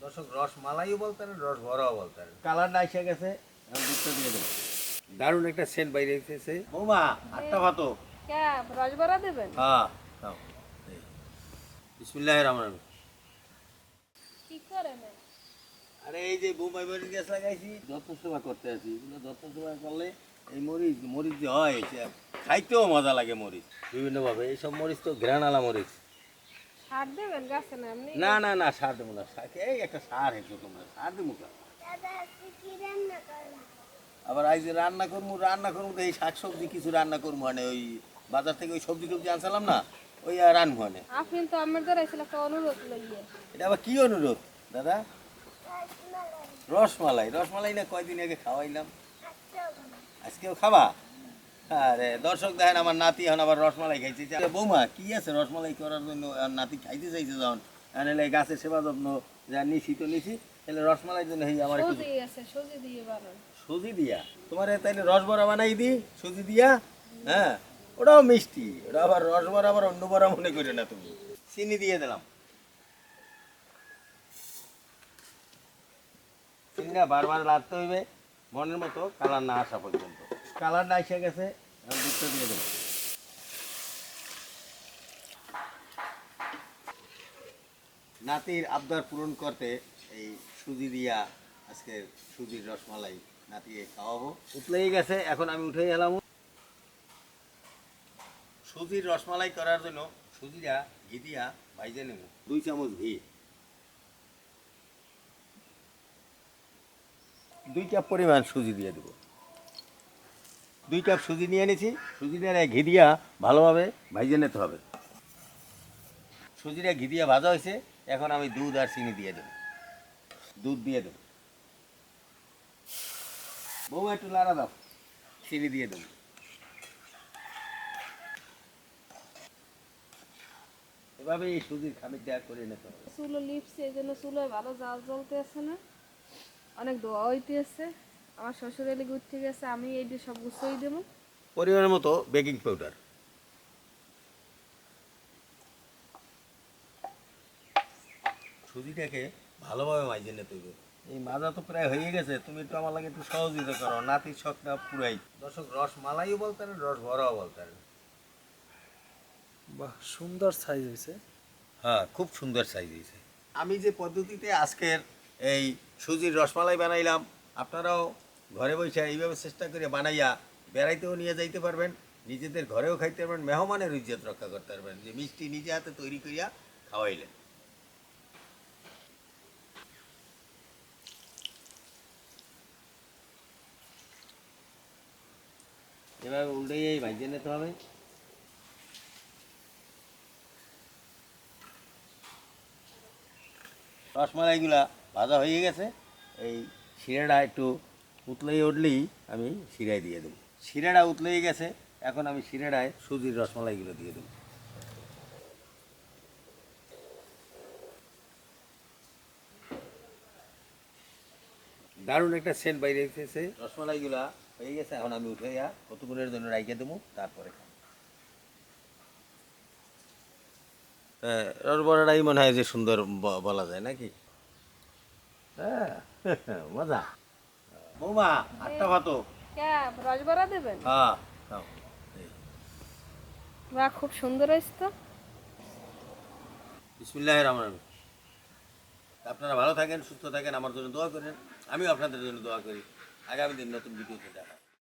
দর্শক রসমালাইও বলতে পারেন, রসবরাও বলতে পারেন। কালারটা এসে গেছে, এখন দুধটা দিয়ে দেবো। দারুণ একটা সেন্ট বাইরে এসেছে। বৌমা আটটা ভাত। রসবরা দেবেন? হ্যাঁ, দাও। বিসমিল্লাহির রহমানির রহিম। কি করেন? আরে এই যে বোম্বাই মরিচ গাছ লাগাইছি, যত্ন সেবা করতে আছি। এগুলো যত্ন সেবা করলে এই মরিচ মরিচ যে হয় খাইতেও মজা লাগে। মরিচ বিভিন্নভাবে এইসব মরিচ তো ঘ্রাণালা মরিচ। সার দেবেন গাছে? না এমনি? না না না, সার দেবো না। এই একটা সার হেঁটো, তোমরা সার দেবো না। আবার আজ যে রান্না করবো তো এই শাকসবজি কিছু রান্না করবো, মানে ওই বাজার থেকে ওই সবজি টবজি আনছিলাম না, ওই আর রানবো। মানে আপনি তো আমার দ্বারা একটা অনুরোধ লইয়ে। এটা আবার কি অনুরোধ দাদা? রসমালাই। রসমালাই না কয়দিন আগে খাওয়াইলাম, আজকেও খাবা? আরে দর্শক দেখেন, আমার নাতি এখন আবার রসমালাই খাইছে। বৌমা কি আছে রসমালাই করার জন্য? নাতি খাইতে চাইছে যখন, এলে গাছের সেবা যত্ন যা নিছি তো নিছি, তাহলে রসমালাইর জন্য এই আমার সুজি আছে, সুজি দিয়ে বানান। সুজি দিয়া তোমার তাইলে রসবরা বানাই দি সুজি দিয়া। হ্যাঁ, ওটাও মিষ্টি, ওটা আবার রসবরা আবার অন্য বড়া মনে করে না তুমি। চিনি দিয়ে দিলাম। চিনিটা বারবার লাগতে হইবে, মনের মতো কালার না আসা পর্যন্ত। কালারটা এসে গেছে, এখন দুধটা দিয়ে দেবো। নাতির আবদার পূরণ করতে এই সুজি দিয়া আজকে সুজির রসমালাই নাতিকে খাওয়াবো। উতলেই গেছে, এখন আমি উঠে এলাম। সুজির রসমালাই করার জন্য সুজিটা ঘি দিয়া ভাইজে নেব। 2 চামচ ঘি, 2 কাপ পরিমাণ সুজি দিয়ে দেবো। 2 কাপ সুজি নিয়ে এনেছি। সুজিটা ঘি দিয়া ভালোভাবে ভাইজে নিতে হবে। সুজিটা ঘি দিয়া ভাজা হয়েছে, এখন আমি দুধ আর চিনি দিয়ে দেবো। দুধ দিয়ে দেবো। বউ একটু লাড়া দাও, চিনি দিয়ে দেবো। এভাবে এই সুজির খামিরটা করে নিতে হবে। চুলো লিপছে, এই জন্য চুলোয় ভালো জাল জ্বলতে আছে না, অনেক ধোয়া হইতে আছে। আমার শ্বশুর এলে ঘুরতে গেছে, আমি এই দিয়ে সব গুছিয়ে দেবো। পরিমাণের মতো বেকিং পাউডার। সুজিটাকে ভালোভাবে মাইজে নিতে হবে। এই মাজা তো প্রায় হয়ে গেছে, তুমি একটু আমার লাগে একটু সহযোগিতা করো, নাতির শখটা পুরাই। দর্শক রসমালাইও বলতে পারেন, রসবরাও বলতে পারেন। বাহ, সুন্দর সাইজ হয়েছে। হ্যাঁ, খুব সুন্দর সাইজ হয়েছে। আমি যে পদ্ধতিতে আজকের এই সুজির রসমালাই বানাইলাম, আপনারাও ঘরে বসে এইভাবে চেষ্টা করে বানাইয়া বেড়াইতেও নিয়ে যাইতে পারবেন, নিজেদের ঘরেও খাইতে পারবেন, মেহমানের ইজ্জত রক্ষা করতে পারবেন, যে মিষ্টি নিজে হাতে তৈরি করিয়া খাওয়াইলেন। এভাবে উল্টেই ভাইজে নিতে হবে। রসমালাইগুলা ভাজা হয়ে গেছে। এই শিরাটা একটু উতলেই উঠলেই আমি শিরায় দিয়ে দেবো। শিরাটা উতলেই গেছে, এখন আমি শিরাটায় সুজির রসমালাইগুলো দিয়ে দেবো। দারুণ একটা সেন্ট বাইরে এসেছে। রসমালাইগুলা হয়ে গেছে, এখন আমি উঠে কতক্ষণের জন্য রাইখে দেবো, তারপরে খাবো। রসবরাটাই মনে হয় যে সুন্দর বলা যায় নাকি? হ্যাঁ, মজা। বৌমা আটটা ভাত। রসবরা দেবেন? হ্যাঁ, খাও। বাহ, খুব সুন্দর হয়েছে তো। বিসমিল্লাহির রহমানির রহিম। আপনারা ভালো থাকেন, সুস্থ থাকেন, আমার জন্য দোয়া করেন, আমিও আপনাদের জন্য দোয়া করি। আগামী দিন নতুন ভিডিওতে দেখা।